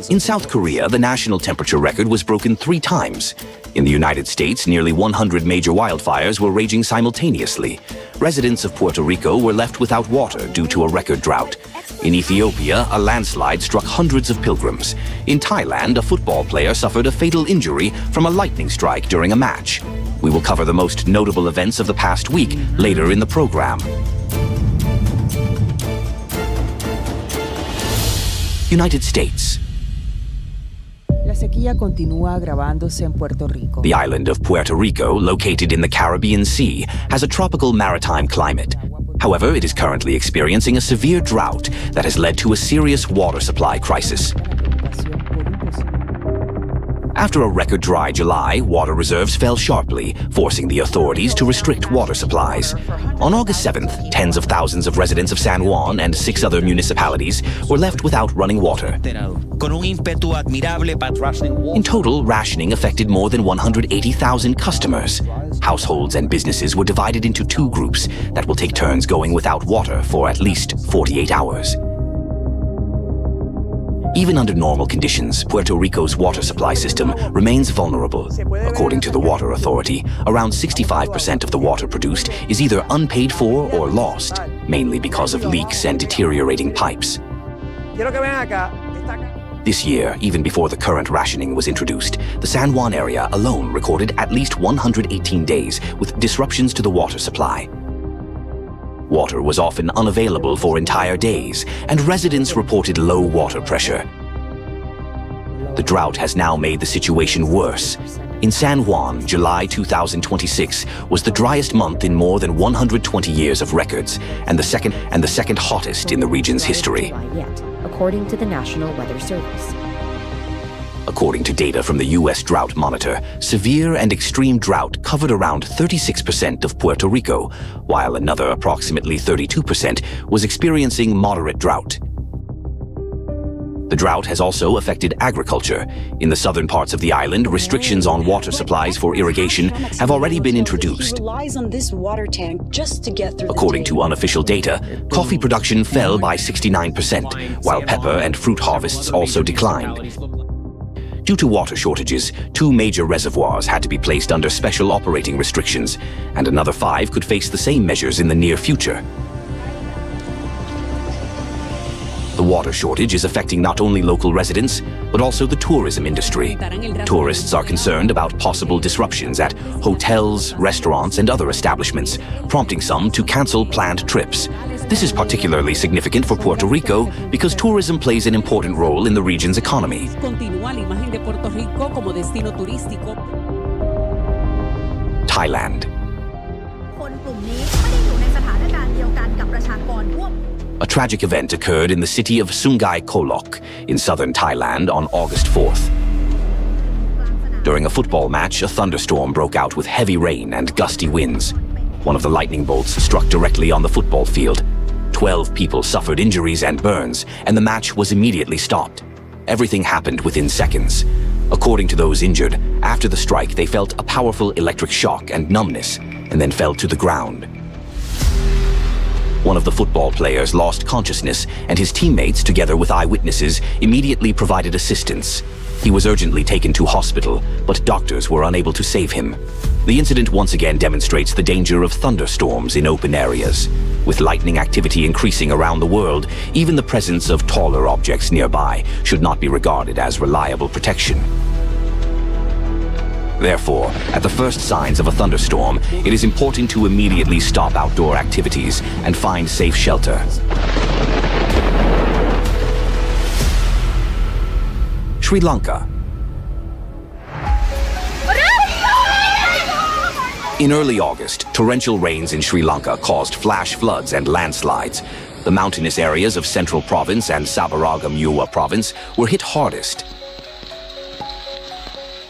In South Korea, the national temperature record was broken 3 times. In the United States, nearly 100 major wildfires were raging simultaneously. Residents of Puerto Rico were left without water due to a record drought. In Ethiopia, a landslide struck hundreds of pilgrims. In Thailand, a football player suffered a fatal injury from a lightning strike during a match. We will cover the most notable events of the past week later in the program. United States. La sequía continúa agravándose en Puerto Rico. The island of Puerto Rico, located in the Caribbean Sea, has a tropical maritime climate. However, it is currently experiencing a severe drought that has led to a serious water supply crisis. After a record dry July, water reserves fell sharply, forcing the authorities to restrict water supplies. On August 7th, tens of thousands of residents of San Juan and 6 other municipalities were left without running water. In total, rationing affected more than 180,000 customers. Households and businesses were divided into 2 groups that will take turns going without water for at least 48 hours. Even under normal conditions, Puerto Rico's water supply system remains vulnerable. According to the Water Authority, around 65% of the water produced is either unpaid for or lost, mainly because of leaks and deteriorating pipes. This year, even before the current rationing was introduced, the San Juan area alone recorded at least 118 days with disruptions to the water supply. Water was often unavailable for entire days, and residents reported low water pressure. The drought has now made the situation worse. In San Juan, July 2026 was the driest month in more than 120 years of records, and the second hottest in the region's history. According to the National Weather Service. According to data from the U.S. Drought Monitor, severe and extreme drought covered around 36% of Puerto Rico, while another approximately 32% was experiencing moderate drought. The drought has also affected agriculture. In the southern parts of the island, restrictions on water supplies for irrigation have already been introduced. According to unofficial data, coffee production fell by 69%, while pepper and fruit harvests also declined. Due to water shortages, 2 major reservoirs had to be placed under special operating restrictions, and another 5 could face the same measures in the near future. The water shortage is affecting not only local residents, but also the tourism industry. Tourists are concerned about possible disruptions at hotels, restaurants, and other establishments, prompting some to cancel planned trips. This is particularly significant for Puerto Rico because tourism plays an important role in the region's economy. Thailand. A tragic event occurred in the city of Sungai Kolok in southern Thailand on August 4th. During a football match, a thunderstorm broke out with heavy rain and gusty winds. One of the lightning bolts struck directly on the football field. 12 people suffered injuries and burns, and the match was immediately stopped. Everything happened within seconds. According to those injured, after the strike they felt a powerful electric shock and numbness, and then fell to the ground. One of the football players lost consciousness, and his teammates, together with eyewitnesses, immediately provided assistance. He was urgently taken to hospital, but doctors were unable to save him. The incident once again demonstrates the danger of thunderstorms in open areas. With lightning activity increasing around the world, even the presence of taller objects nearby should not be regarded as reliable protection. Therefore, at the first signs of a thunderstorm, it is important to immediately stop outdoor activities and find safe shelter. Sri Lanka. In early August, torrential rains in Sri Lanka caused flash floods and landslides. The mountainous areas of Central Province and Sabaragamuwa Province were hit hardest.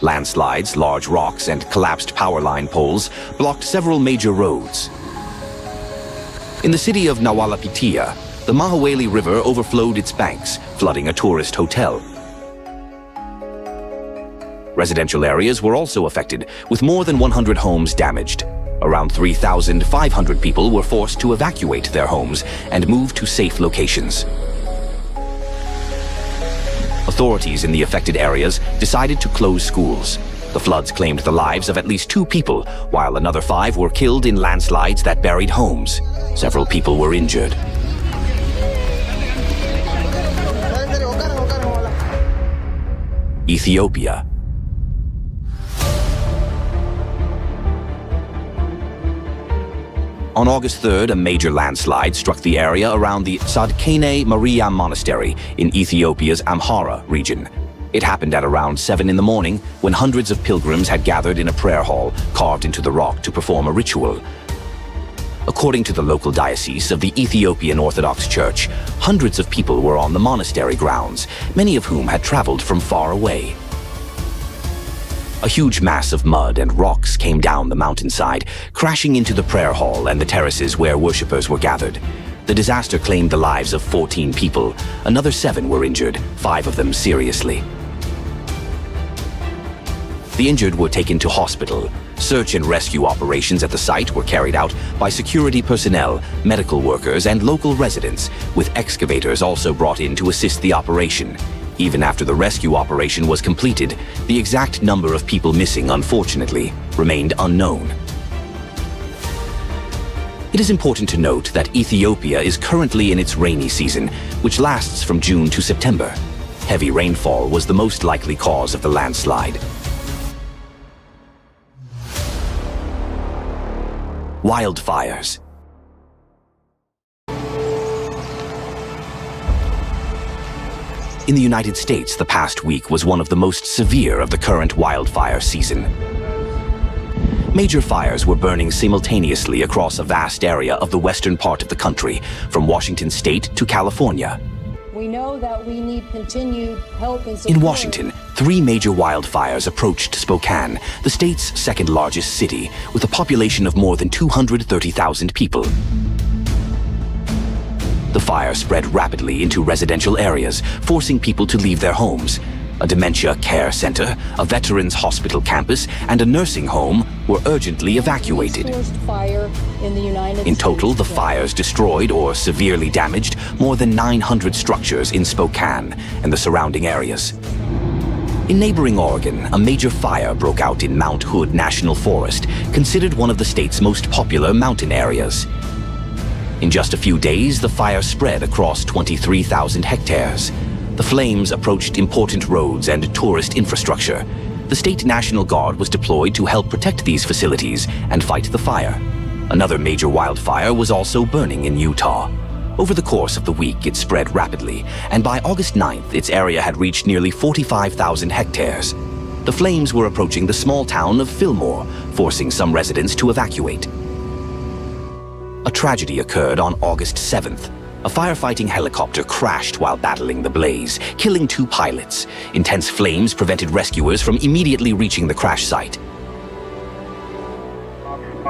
Landslides, large rocks, and collapsed power line poles blocked several major roads. In the city of Nawalapitiya, the Mahaweli River overflowed its banks, flooding a tourist hotel. Residential areas were also affected, with more than 100 homes damaged. Around 3,500 people were forced to evacuate their homes and move to safe locations. Authorities in the affected areas decided to close schools. The floods claimed the lives of at least 2 people, while another 5 were killed in landslides that buried homes. Several people were injured. Ethiopia. On August 3rd, a major landslide struck the area around the Sadkene Maryam Monastery in Ethiopia's Amhara region. It happened at around 7 in the morning when hundreds of pilgrims had gathered in a prayer hall carved into the rock to perform a ritual. According to the local diocese of the Ethiopian Orthodox Church, hundreds of people were on the monastery grounds, many of whom had traveled from far away. A huge mass of mud and rocks came down the mountainside, crashing into the prayer hall and the terraces where worshippers were gathered. The disaster claimed the lives of 14 people. Another 7 were injured, 5 of them seriously. The injured were taken to hospital. Search and rescue operations at the site were carried out by security personnel, medical workers, and local residents, with excavators also brought in to assist the operation. Even after the rescue operation was completed, the exact number of people missing, unfortunately, remained unknown. It is important to note that Ethiopia is currently in its rainy season, which lasts from June to September. Heavy rainfall was the most likely cause of the landslide. Wildfires. In the United States, the past week was one of the most severe of the current wildfire season. Major fires were burning simultaneously across a vast area of the western part of the country, from Washington state to California. We know that we need continued help and support. In Washington, 3 major wildfires approached Spokane, the state's second largest city, with a population of more than 230,000 people. The fire spread rapidly into residential areas, forcing people to leave their homes. A dementia care center, a veterans hospital campus, and a nursing home were urgently evacuated. In total, the fires destroyed or severely damaged more than 900 structures in Spokane and the surrounding areas. In neighboring Oregon, a major fire broke out in Mount Hood National Forest, considered one of the state's most popular mountain areas. In just a few days, the fire spread across 23,000 hectares. The flames approached important roads and tourist infrastructure. The State National Guard was deployed to help protect these facilities and fight the fire. Another major wildfire was also burning in Utah. Over the course of the week, it spread rapidly, and by August 9th, its area had reached nearly 45,000 hectares. The flames were approaching the small town of Fillmore, forcing some residents to evacuate. A tragedy occurred on August 7th. A firefighting helicopter crashed while battling the blaze, killing 2 pilots. Intense flames prevented rescuers from immediately reaching the crash site.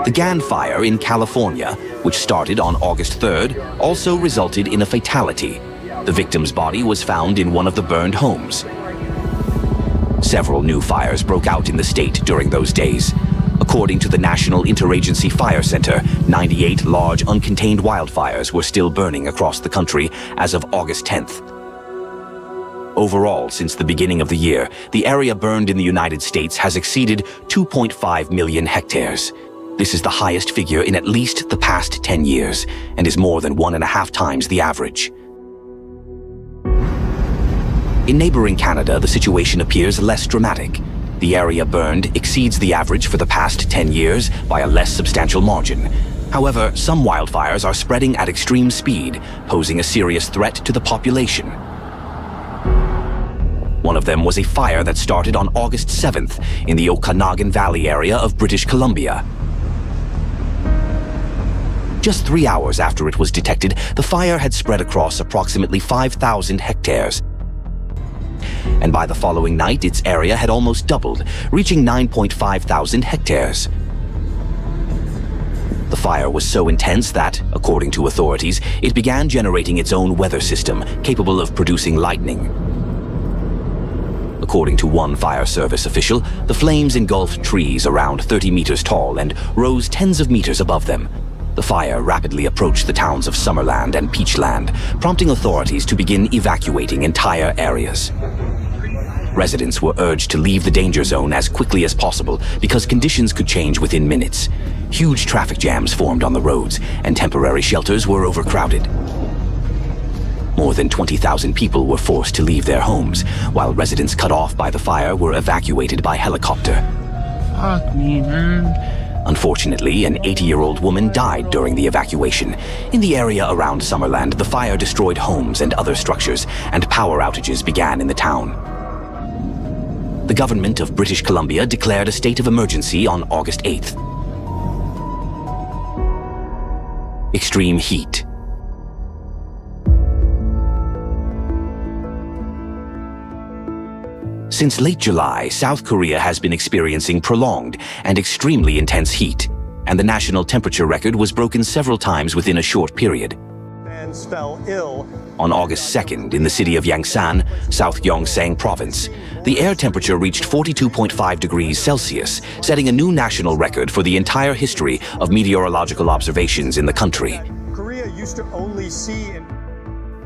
The Gan fire in California, which started on August 3rd, also resulted in a fatality. The victim's body was found in one of the burned homes. Several new fires broke out in the state during those days. According to the National Interagency Fire Center, 98 large uncontained wildfires were still burning across the country as of August 10th. Overall, since the beginning of the year, the area burned in the United States has exceeded 2.5 million hectares. This is the highest figure in at least the past 10 years and is more than 1.5 times the average. In neighboring Canada, the situation appears less dramatic. The area burned exceeds the average for the past 10 years by a less substantial margin. However, some wildfires are spreading at extreme speed, posing a serious threat to the population. One of them was a fire that started on August 7th in the Okanagan Valley area of British Columbia. Just 3 hours after it was detected, the fire had spread across approximately 5,000 hectares. And by the following night, its area had almost doubled, reaching 9.5 thousand hectares. The fire was so intense that, according to authorities, it began generating its own weather system, capable of producing lightning. According to one fire service official, the flames engulfed trees around 30 meters tall and rose tens of meters above them. The fire rapidly approached the towns of Summerland and Peachland, prompting authorities to begin evacuating entire areas. Residents were urged to leave the danger zone as quickly as possible because conditions could change within minutes. Huge traffic jams formed on the roads, and temporary shelters were overcrowded. More than 20,000 people were forced to leave their homes, while residents cut off by the fire were evacuated by helicopter. Fuck me, man. Unfortunately, an 80-year-old woman died during the evacuation. In the area around Summerland, the fire destroyed homes and other structures, and power outages began in the town. The government of British Columbia declared a state of emergency on August 8th. Extreme heat. Since late July, South Korea has been experiencing prolonged and extremely intense heat, and the national temperature record was broken several times within a short period. Fans fell ill. On August 2nd, in the city of Yangsan, South Gyeongsang Province, the air temperature reached 42.5 degrees Celsius, setting a new national record for the entire history of meteorological observations in the country. Korea used to only see in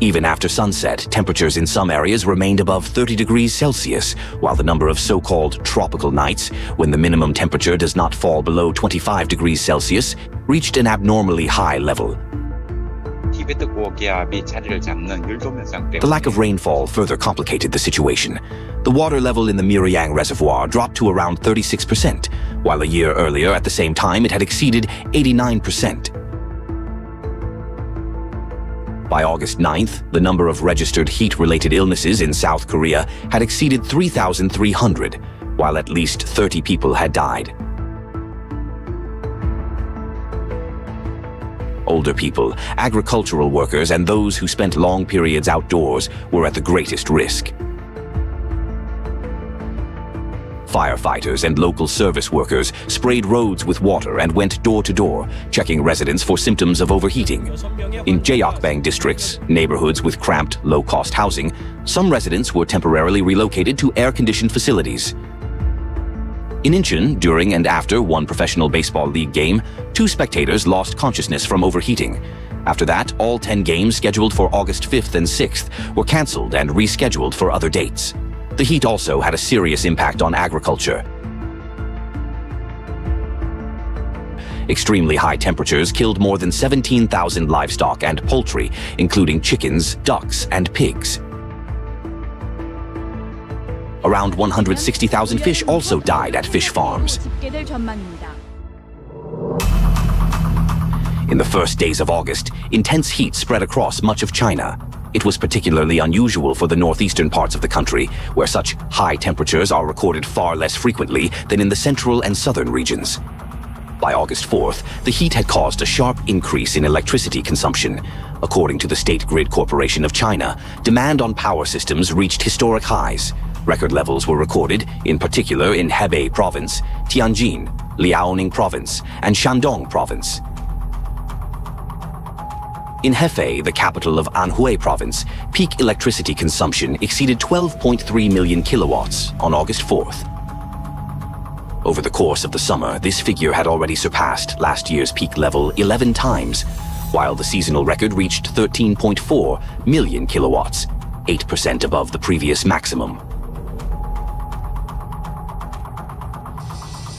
Even after sunset, temperatures in some areas remained above 30 degrees Celsius, while the number of so-called tropical nights, when the minimum temperature does not fall below 25 degrees Celsius, reached an abnormally high level. The lack of rainfall further complicated the situation. The water level in the Miryang Reservoir dropped to around 36%, while a year earlier at the same time it had exceeded 89%. By August 9th, the number of registered heat-related illnesses in South Korea had exceeded 3,300, while at least 30 people had died. Older people, agricultural workers, and those who spent long periods outdoors were at the greatest risk. Firefighters and local service workers sprayed roads with water and went door to door, checking residents for symptoms of overheating. In Jeokbang districts, neighborhoods with cramped, low-cost housing, some residents were temporarily relocated to air-conditioned facilities. In Incheon, during and after one professional baseball league game, 2 spectators lost consciousness from overheating. After that, all 10 games scheduled for August 5th and 6th were cancelled and rescheduled for other dates. The heat also had a serious impact on agriculture. Extremely high temperatures killed more than 17,000 livestock and poultry, including chickens, ducks, and pigs. Around 160,000 fish also died at fish farms. In the first days of August, intense heat spread across much of China. It was particularly unusual for the northeastern parts of the country, where such high temperatures are recorded far less frequently than in the central and southern regions. By August 4th, the heat had caused a sharp increase in electricity consumption. According to the State Grid Corporation of China, demand on power systems reached historic highs. Record levels were recorded, in particular in Hebei Province, Tianjin, Liaoning Province, and Shandong Province. In Hefei, the capital of Anhui Province, peak electricity consumption exceeded 12.3 million kilowatts on August 4th. Over the course of the summer, this figure had already surpassed last year's peak level 11 times, while the seasonal record reached 13.4 million kilowatts, 8% above the previous maximum.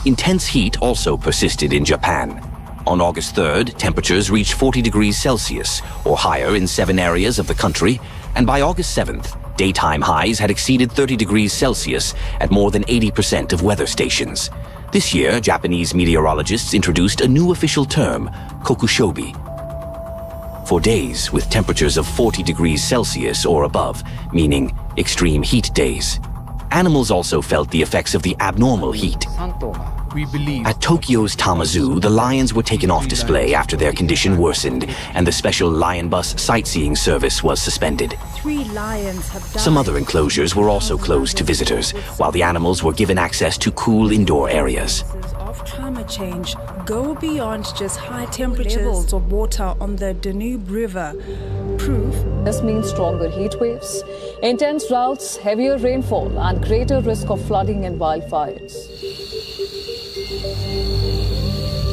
Intense heat also persisted in Japan. On August 3rd, temperatures reached 40 degrees Celsius, or higher in 7 areas of the country, and by August 7th, daytime highs had exceeded 30 degrees Celsius at more than 80% of weather stations. This year, Japanese meteorologists introduced a new official term, kokushobi. For days with temperatures of 40 degrees Celsius or above, meaning extreme heat days. Animals also felt the effects of the abnormal heat. We believe At Tokyo's Tamazu, the lions were taken off display after their condition worsened, and the special lion bus sightseeing service was suspended. 3 lions have died. Some other enclosures were also closed to visitors, while the animals were given access to cool indoor areas. Of climate change go beyond just high levels of water on the Danube River. Proof This means stronger heat waves, intense droughts, heavier rainfall, and greater risk of flooding and wildfires.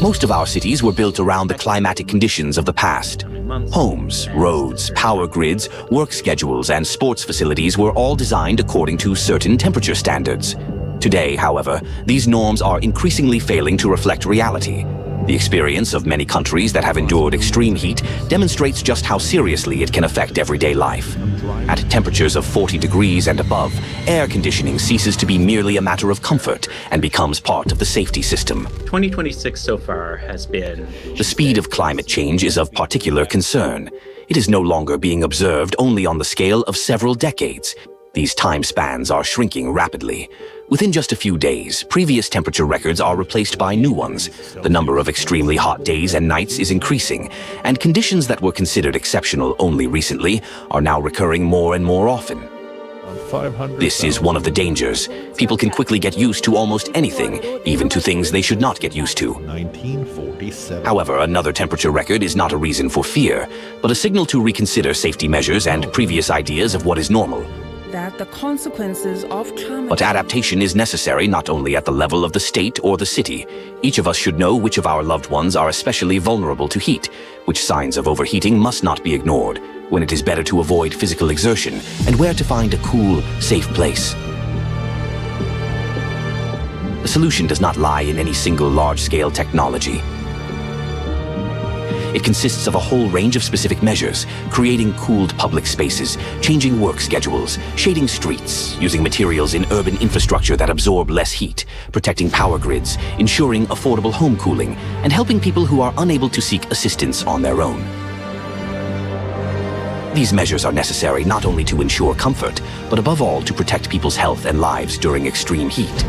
Most of our cities were built around the climatic conditions of the past. Homes, roads, power grids, work schedules, and sports facilities were all designed according to certain temperature standards. Today, however, these norms are increasingly failing to reflect reality. The experience of many countries that have endured extreme heat demonstrates just how seriously it can affect everyday life. At temperatures of 40 degrees and above, air conditioning ceases to be merely a matter of comfort and becomes part of the safety system. 2026 so far has been... The speed of climate change is of particular concern. It is no longer being observed only on the scale of several decades. These time spans are shrinking rapidly. Within just a few days, previous temperature records are replaced by new ones. The number of extremely hot days and nights is increasing, and conditions that were considered exceptional only recently are now recurring more and more often. This is one of the dangers. People can quickly get used to almost anything, even to things they should not get used to. However, another temperature record is not a reason for fear, but a signal to reconsider safety measures and previous ideas of what is normal. That the consequences of climate But adaptation is necessary not only at the level of the state or the city. Each of us should know which of our loved ones are especially vulnerable to heat, which signs of overheating must not be ignored, when it is better to avoid physical exertion, and where to find a cool, safe place. The solution does not lie in any single large-scale technology. It consists of a whole range of specific measures, creating cooled public spaces, changing work schedules, shading streets, using materials in urban infrastructure that absorb less heat, protecting power grids, ensuring affordable home cooling, and helping people who are unable to seek assistance on their own. These measures are necessary not only to ensure comfort, but above all to protect people's health and lives during extreme heat.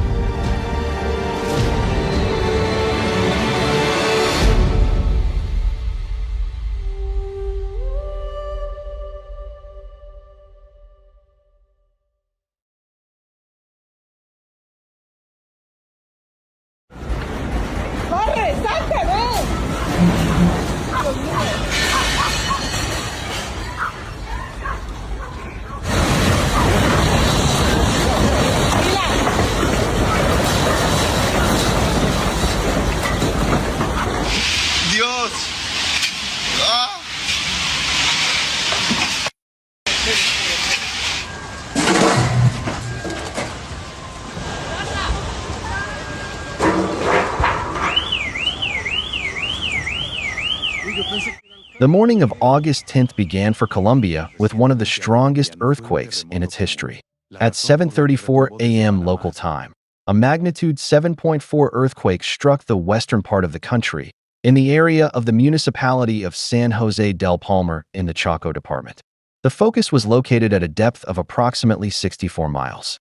The morning of August 10th began for Colombia with one of the strongest earthquakes in its history. At 7:34 a.m. local time, a magnitude 7.4 earthquake struck the western part of the country, in the area of the municipality of San José del Palmar in the Chocó department. The focus was located at a depth of approximately 64 miles.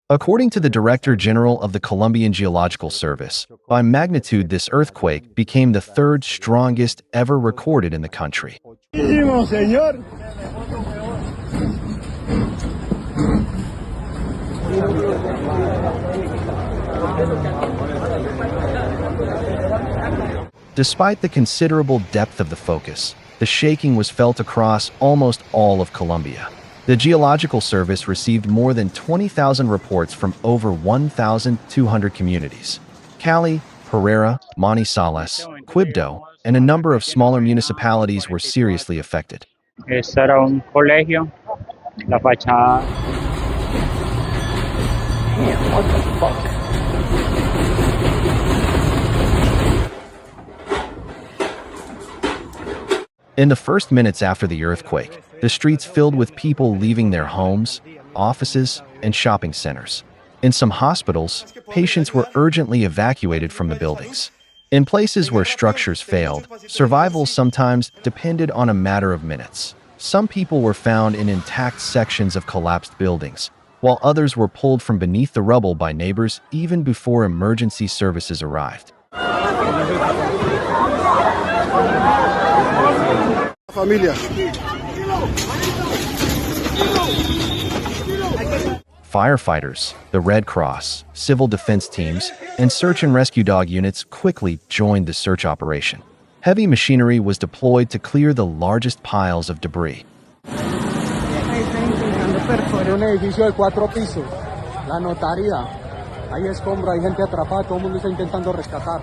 According to the Director General of the Colombian Geological Service, by magnitude this earthquake became the third strongest ever recorded in the country. Despite the considerable depth of the focus, the shaking was felt across almost all of Colombia. The Geological Service received more than 20,000 reports from over 1,200 communities. Cali, Pereira, Manizales, Quibdó, and a number of smaller municipalities were seriously affected. Esto era un colegio, la fachada. What the fuck? In the first minutes after the earthquake, the streets filled with people leaving their homes, offices, and shopping centers. In some hospitals, patients were urgently evacuated from the buildings. In places where structures failed, survival sometimes depended on a matter of minutes. Some people were found in intact sections of collapsed buildings, while others were pulled from beneath the rubble by neighbors even before emergency services arrived. Firefighters, the Red Cross, civil defense teams, and search and rescue dog units quickly joined the search operation. Heavy machinery was deployed to clear the largest piles of debris. La notaría. Hay escombro, hay gente atrapada, todo el mundo está intentando rescatar.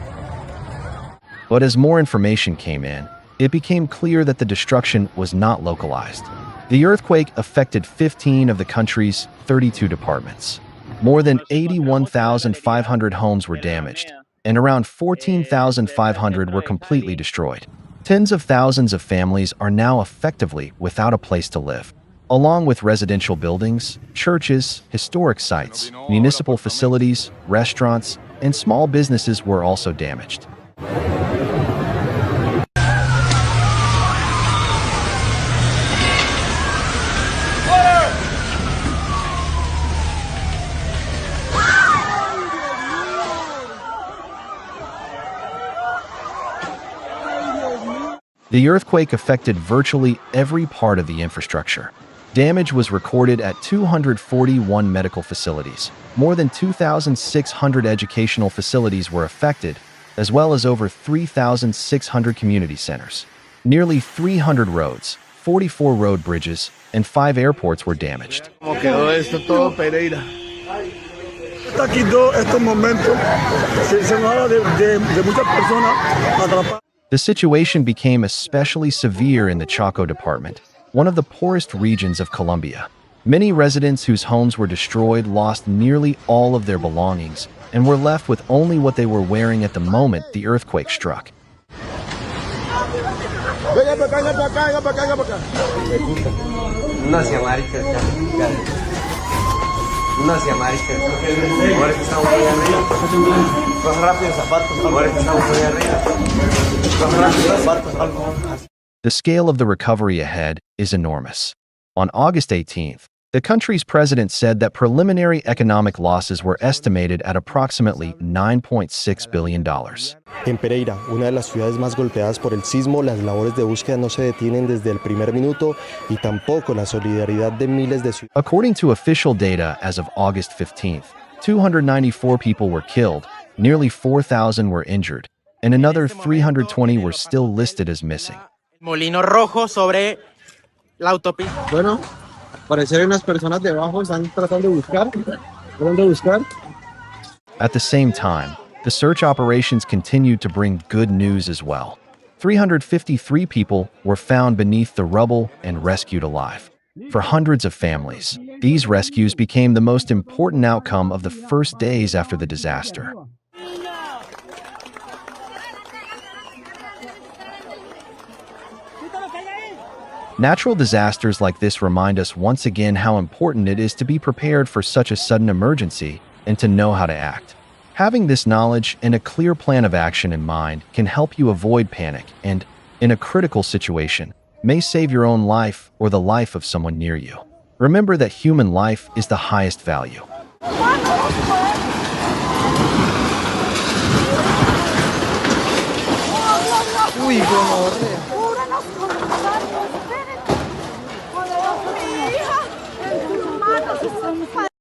But as more information came in, it became clear that the destruction was not localized. The earthquake affected 15 of the country's 32 departments. More than 81,500 homes were damaged, and around 14,500 were completely destroyed. Tens of thousands of families are now effectively without a place to live. Along with residential buildings, churches, historic sites, municipal facilities, restaurants, and small businesses were also damaged. The earthquake affected virtually every part of the infrastructure. Damage was recorded at 241 medical facilities. More than 2,600 educational facilities were affected, as well as over 3,600 community centers. Nearly 300 roads, 44 road bridges, and 5 airports were damaged. The situation became especially severe in the Chocó department, one of the poorest regions of Colombia. Many residents whose homes were destroyed lost nearly all of their belongings and were left with only what they were wearing at the moment the earthquake struck. The scale of the recovery ahead is enormous. On August 18th, the country's president said that preliminary economic losses were estimated at approximately $9.6 billion. En Pereira, una de las ciudades más golpeadas por el sismo, las labores de búsqueda no se detienen desde el primer minuto y tampoco la solidaridad de miles de ciudadanos. According to official data as of August 15th, 294 people were killed, nearly 4,000 were injured, and another 320 were still listed as missing. Molino rojo sobre la autopista. Bueno, parecer hay unas personas debajo están tratando de buscar. ¿Dónde buscar? At the same time, the search operations continued to bring good news as well. 353 people were found beneath the rubble and rescued alive. For hundreds of families, these rescues became the most important outcome of the first days after the disaster. Natural disasters like this remind us once again how important it is to be prepared for such a sudden emergency and to know how to act. Having this knowledge and a clear plan of action in mind can help you avoid panic and, in a critical situation, may save your own life or the life of someone near you. Remember that human life is the highest value. Mi hija, en sus manos.